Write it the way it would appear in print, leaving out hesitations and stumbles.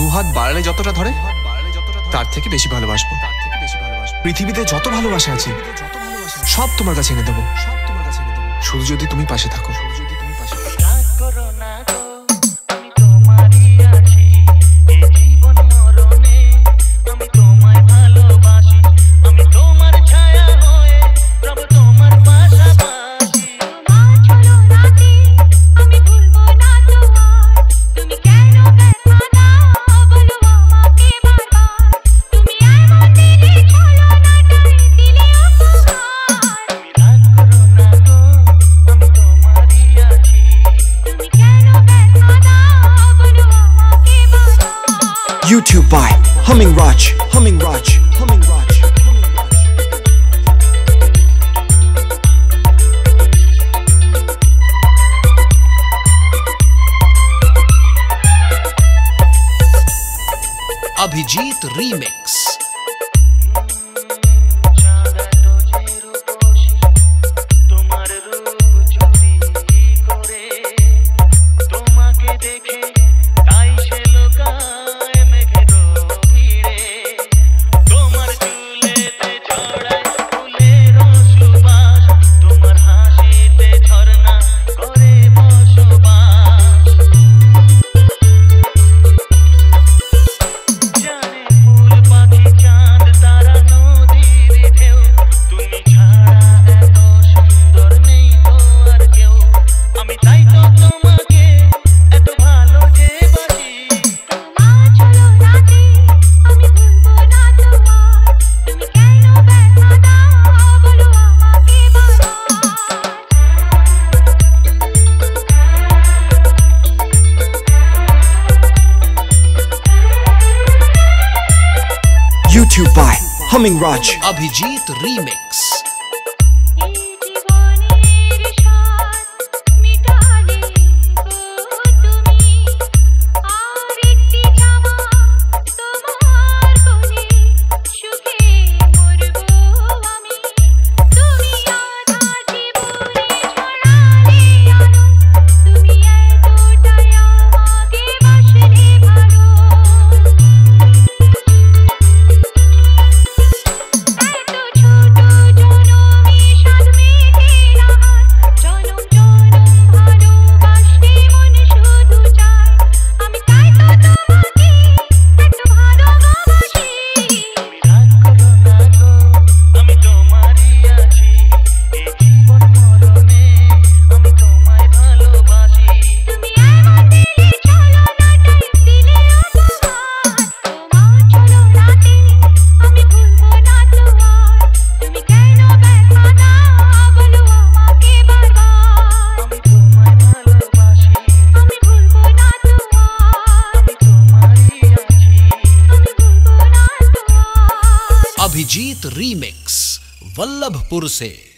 দু হাত বাড়ালে যতটা ধরে তার থেকে বেশি ভালোবাসবো। পৃথিবীতে যত ভালোবাসা আছে সব তোমার কাছে এনে দেবো, শুধু যদি তুমি পাশে থাকো। YouTube by Humming Raj, Humming Raj, Humming Raj. Abhijit remix. YouTube by Humming Raj. Abhijit remix. Abhijit remix Vallabhpur से।